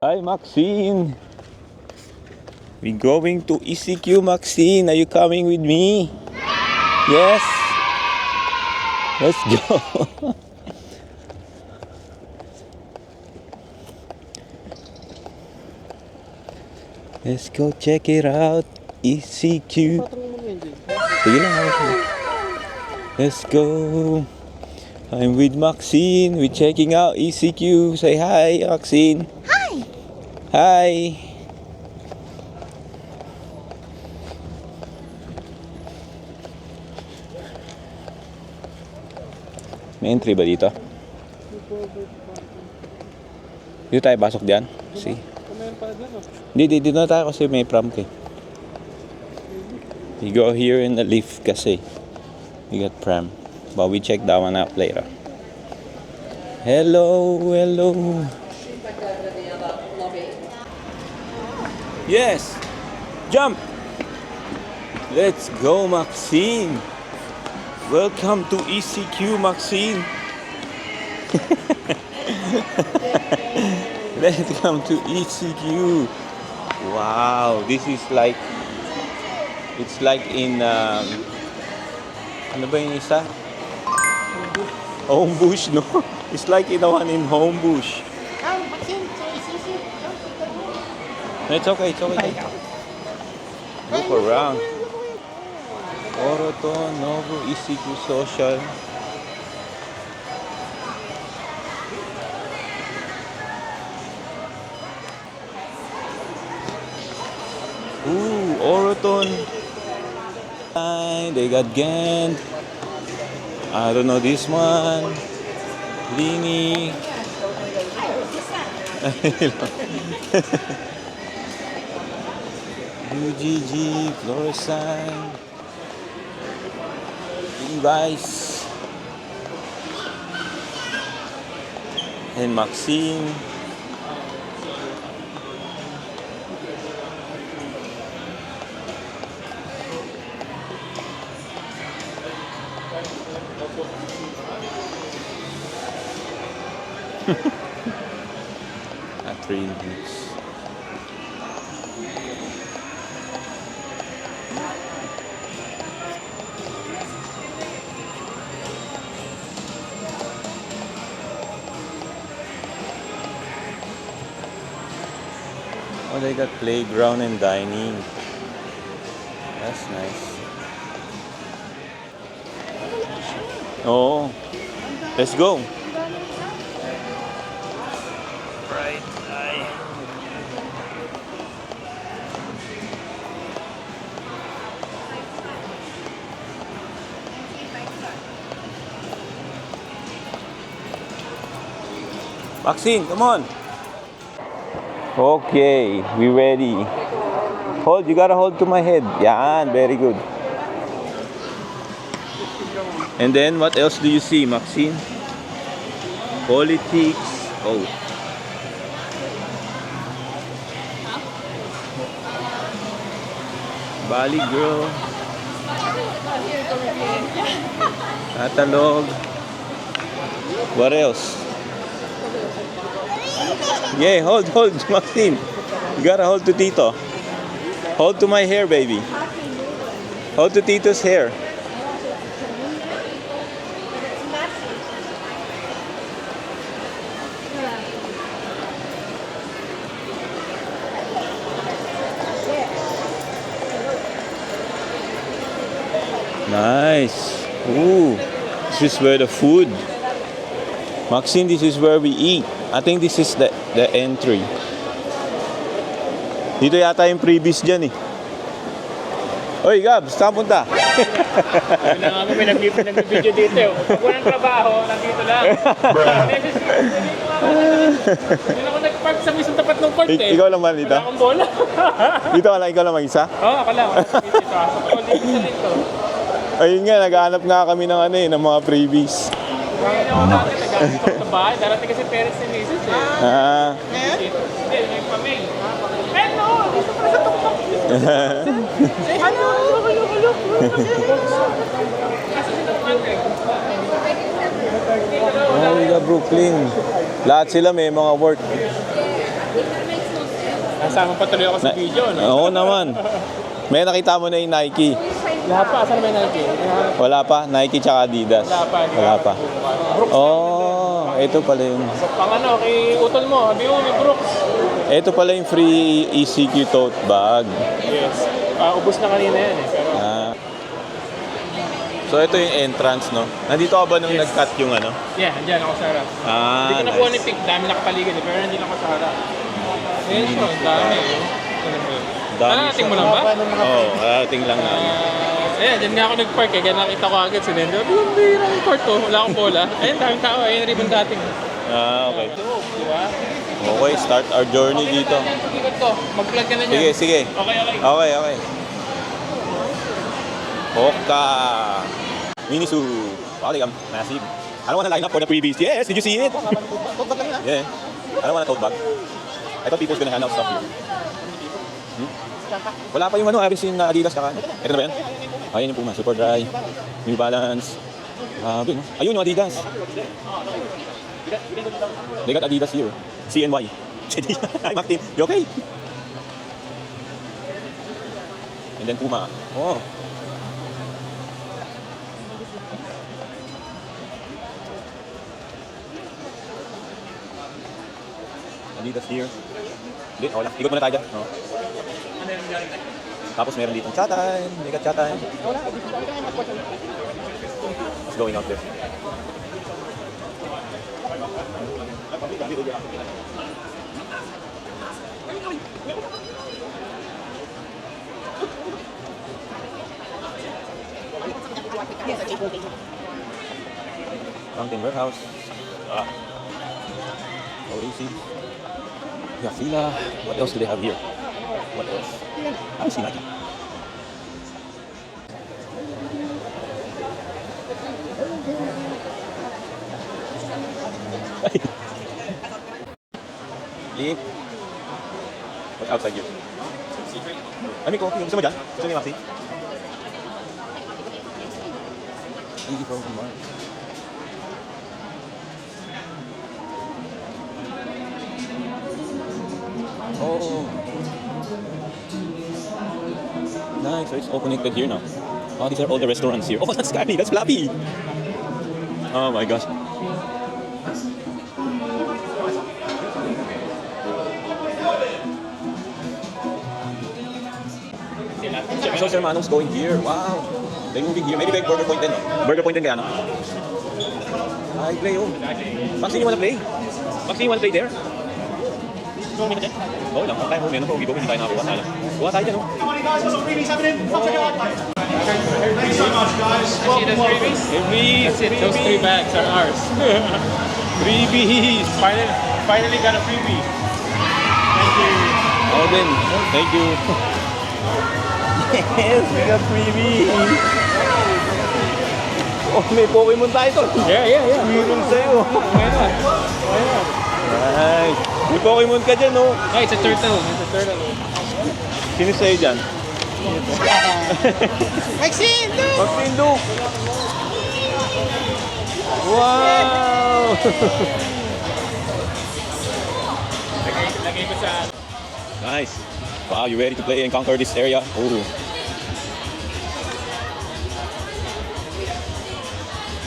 Hi, Maxine. We going to ECQ, Maxine. Are you coming with me? Yes. Let's go. Let's go check it out. ECQ. Sige lang, hawak mo. Let's go. I'm with Maxine. We're checking out ECQ. Say hi, Maxine. Hi! Hi. May entry ba dito? Dito tayo pasok diyan? See? Hindi, dito na tayo kasi may pram kay. You go here in the lift kasi. You got pram. But we check that one out later. Hello. Yes! Jump! Let's go, Maxine! Welcome to ECQ, Maxine! Welcome to ECQ! Wow, this is like... It's like in... ano ba yung isa? Homebush, no? It's like in the one in Homebush. It's okay. Look around. Oroton, Novo, ECQ Social. Ooh, Oroton. They got Gent. I don't know this one. Lini. UGG, Florissant. Levi's and Maxine. At 3 minutes. Oh, they got playground and dining. That's nice. Oh, let's go. Right eye. Maxine, come on. Okay, we ready. Hold, you gotta hold to my head. Yan, very good. And then, what else do you see, Maxine? Politics. Oh. Bali Girl. Catalog. What else? Yeah, hold, Maxine. You gotta hold to Tito. Hold to my hair, baby. Hold to Tito's hair. Nice. Ooh, this is where the food. Maxine, this is where we eat. I think this is the entry. Dito yata yung previous dyan eh. Oy, Gabs, saan punta? Yun na nga kami, nag-video dito. Pag walang trabaho, nandito lang. Hindi ako nag-park sa mismong tapat ng court eh. Ikaw lang ba dito? Wala akong bola. Dito ka lang, ikaw lang mag-isa? Oo, ako lang. Dito, sa dito sa dito. Ayun nga, naghahanap nga kami ng ng mga freebies. Ngayon ako natin, nag-aantay sa bahay. Darating kasi parents ni Mrs. eh. Ah. Hindi, may pamay. Hello! Dito pala sa tuktok. Say hello! Oh, we got Brooklyn. Lahat sila may mga work. Kasama pa tuloy ako sa video, no? Oo naman. May nakita mo na yung Nike. Lahat pa, saan ba yung Nike? Wala pa, Nike tsaka Adidas. Wala pa. Oh, ito pala yung... Pang ano, kay utol mo, sabi mo, may Brooks. Ito pala yung free ECQ tote bag. Yes. Ubus na kanina yan eh. Pero Ah. So ito yung entrance, no? Nandito ka ba nung nag-cut yung ano? yeah, andyan ako sa harap. Ah, Hindi ko nakuha ni pic, dami nakapaligid eh, pero nandito ako sa harap. Ayun siya, ang dami eh. Ano ba yun? Narating mo lang ba? Oo, karating lang namin. Ayan, dyan nga ako nag-park eh, kaya nakita ko agad si Nendo. Yung bira yung court to, wala akong bola. Ayun, daming tao, ayun, ribbon dating. Ah, okay. Di ba? Okay, start our journey dito. Pag-ikot ko, mag-vlog ka na Sige, dyan. sige. Okay, okay. Okay, okay. Hoka! Minisu! Wow, like, massive. I don't want to line up for the freebies. Yes, did you see it? Yeah. I don't want a tote bag. I thought people was gonna hand out stuff here. Wala pa yung ano, I haven't seen Adidas tsaka. Ito na ba yan? Ayan yung Puma, Super Dry, New Balance. No? Ayun yung Adidas. They got Adidas here. CNY. Hi, Martin. You okay? And then Puma. Oh. Adidas here. Hindi, wala. Ikot muna tayo dyan. Oh. Tapos meron ditong chatay. May got chatay. It's going out there. Fountain Warehouse. OAC. Yeah, Fila. What else do they have here? What else? I see Nike. Leave. What's outside here? Ay, may coffee. Gusto mo dyan? Gusto mo yung Maxi? Easy for tomorrow. Oh. Nice, so it's all connected here now. Oh, these are all the restaurants here. Oh, that's Skype, that's Flappy. Oh my gosh. So Sir Manong's going here. Wow. They're moving here. Maybe like Burger Point din, no? Burger Point din kaya, no? I play, oh. Maxine, you wanna play? Maxine, you wanna play there? Oo lang, tayo mo meron pa, hindi tayo nakakuha tayo. Kuha tayo dyan, oh. Come on, you guys, got some freebies happening. Come check it out. Thanks so much, guys. See the freebies? Freebies! That's it, those 3 bags are ours. Freebies! Finally got a freebie. Thank you. Oh, then, thank you. Yes, we got freebies! Oh, may Pokemon tayo to. Yeah. Meron sa'yo. Why not? Why not? Nice. May Pokemon ka dyan, oh. Hey, it's a turtle. It's a turtle. Sino sa'yo dyan? Maxine, look! Maxine, look! Wow! Lagay ko sa... Nice. Wow, you ready to play and conquer this area? Oh.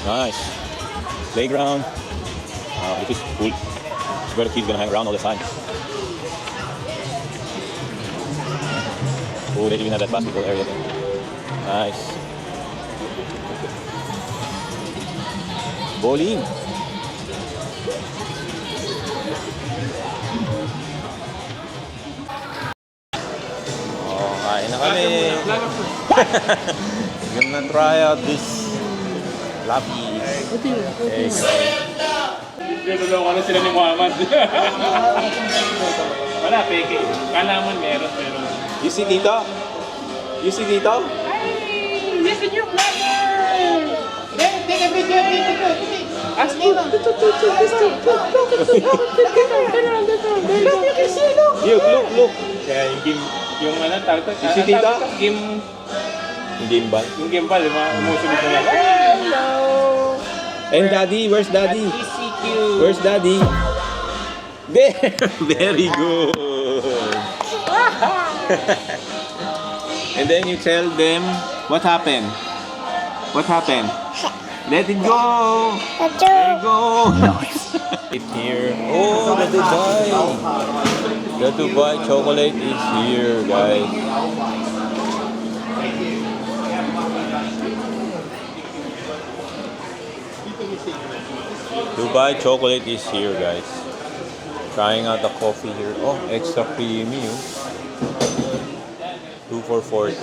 Nice. Playground. This is cool. It's where the kids gonna hang around all the time. Oh, they even have that basketball area there. Nice. Bowling. Oh, kain na kami. Gonna try out this Flappy. Egg. Tinulungan ko na sila ni Muhammad. Wala, peke. Kalaman meron. You see dito? You see dito? Listen your vlogger! Take a video. Ask me. Look, you can see, look. Look. Kaya yung game, yung ano, tawag to? You see dito? Game, Yung gimbal. yung game pala, umusunod na lang. Hello! And Daddy, where's Daddy? ECQ. Where's Daddy? There! Very good! And then you tell them what happened. What happened? Let it go. There you go. Nice. It's here. Oh, the Dubai. The Dubai chocolate is here, guys. Dubai chocolate is here, guys. Trying out the coffee here. Oh, extra creamy. 2 for 40.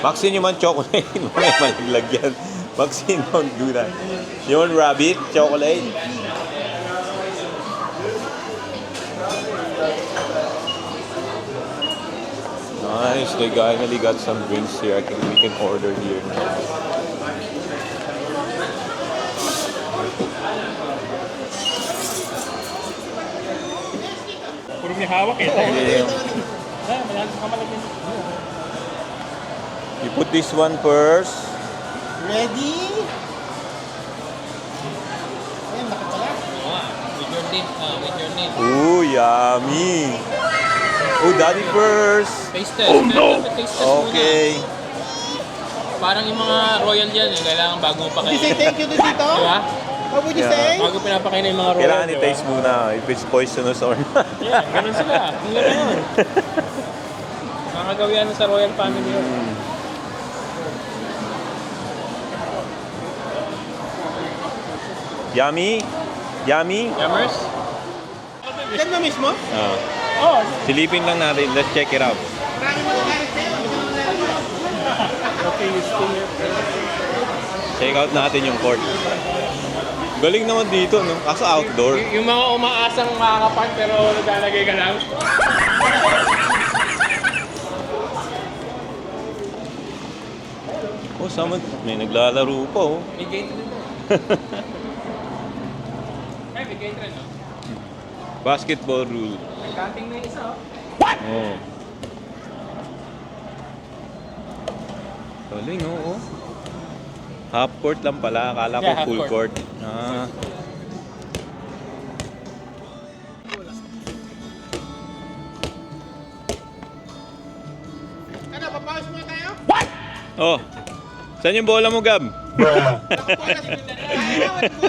Maxine, you want chocolate? May malaglag yan. Maxine, don't do that. You want rabbit chocolate? Nice. They finally got some drinks here. I think we can order here. Puro may hawak eh. You put this one first. Ready? Ayan, laki pala. With your name. With your name. Ooh, yummy. Oh, daddy first. Taste test. Oh no! Taste test Okay. muna. Parang yung mga royal yan eh. Kailangan bago mo Did you say pakainin. thank you to Tito? Diba? What would you Yeah. say? Bago pinapakain yung mga royal. Kailangan diba? i-taste muna if it's poisonous or not. Yeah, ganun sila. Ang ganun. Nakagawian sa royal family yun. Yummy? Yummy? Yummers? Yan mo mismo? Oh, Silipin lang natin. Let's check it out. Marami mo nagalit sa'yo. okay, you stay here. Check out natin yung court. Galing naman dito, no? Kaso outdoor. Yung mga umaasang makakapan pero naglalagay ka lang. Oh, someone, may naglalaro pa, oh. May gate rin. Ay, may gate rin, no? Basketball rule. Nag-cutting na yung isa, oh. Oh. Galing, oh. Half court lang pala. Akala ko Yeah, half full court. court. Ah. Ano, papawis muna tayo? Oh. Saan yung bola mo, Gab? Wala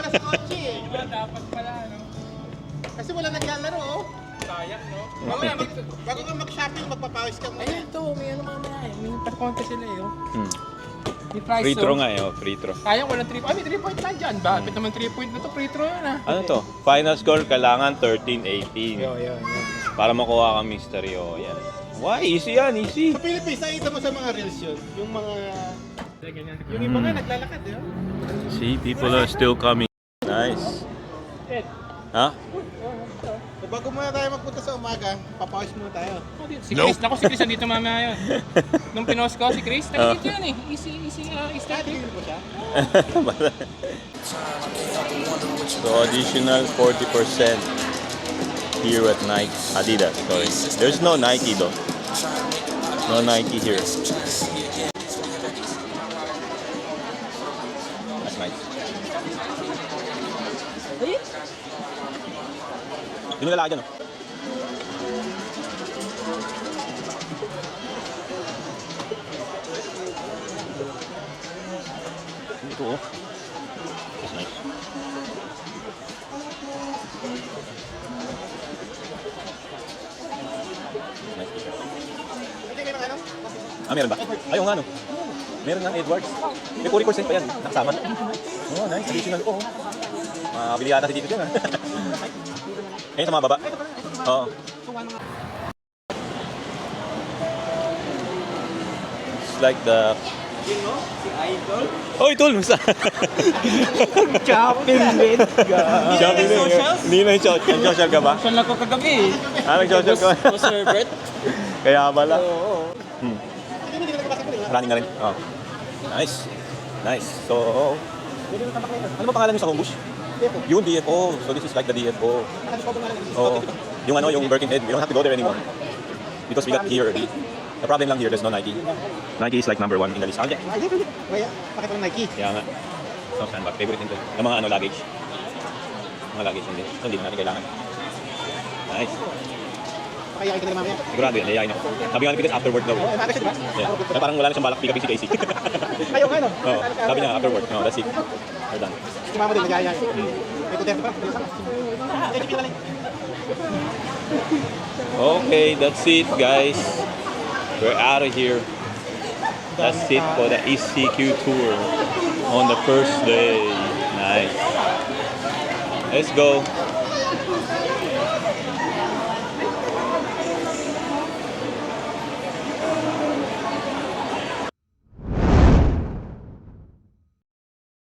sa kotse eh. Dapat pala, no? Kasi wala naglalaro oh. Sayang, no? Mamaya, bago ka mag-shopping, magpapawis ka muna. Ayun, ito. May ano mamaya eh. May pa-contest sila eh, oh. Hmm. May prize, Free throw oh. nga eh, oh. Free throw. Sayang, walang 3 point. Ay, may 3 point lang dyan. Bakit naman 3 point na to? Free throw yun, ah. Ano to? Final score, kailangan 13-18. Yo. Para makuha ka mystery, oh. Yan. Why? Easy yan, easy. Sa Philippines, nakita mo sa mga reels yun. Yung mga... Yung iba nga naglalakad eh. Oh. See, people are still coming. Nice. Ha? So, bago muna tayo magpunta sa umaga, papawis muna tayo. Si Chris, naku si Chris, andito mamaya yun. Nung pinost ko si Chris, nag-hit yun eh. Easy, start Tingin mo siya? So additional 40% here at Nike. Adidas, sorry. There's no Nike though. No Nike here. That's nice. Hindi mo lalaki dyan, oh. Ito, oh. That's nice. Nice t-shirt. Hindi kayo ng ano? Ah, meron ba? Ayaw nga, no? Meron nga, Edwards. May 40% pa yan. Nakasama. Oh, nice. Additional po. Makakabili yata si Tito dyan, ha? Ayun sa mga baba. Oo. It's like the... Oh, Idol! Musta? Chopping with Shopping din. Hindi na yung social. Nag-social ka ba? Saan lang ko kagabi eh. Ah, nag-social ka ba? Sir Brett? Kaya pala. Oo. Hindi ka nakapasok rin ha? Running na rin. Oh. Nice. Nice. So, oh. Ano ba pangalan niyo sa Homebush? Yung DFO. So this is like the DFO. Oh. Yung ano, yung Birkenhead. We don't have to go there anymore. Because we got here early. The problem lang here, there's no Nike. Nike is like number 1 in the list. Ah, yeah. Kaya, pakita ng Nike. Kaya nga. So, sandbag. Favorite nito. Yung mga ano, luggage. Mga luggage hindi. So, hindi na natin kailangan. Nice. Kaya kita mamaya. Sigurado yan, yayain ako. Sabi nga ni Pites after work daw. Oh, maaga siya, di ba? Yeah. Kaya parang wala na siyang balak pick up si Casey. Ayaw nga, no? Oo, sabi niya after work. No, that's it. We're done. Si mama din, nag-aaya. May Duterte pa. Bilisan. Sige, sige, lang. Okay, that's it guys. We're out of here. That's it for the ECQ tour on the first day. Nice. Let's go.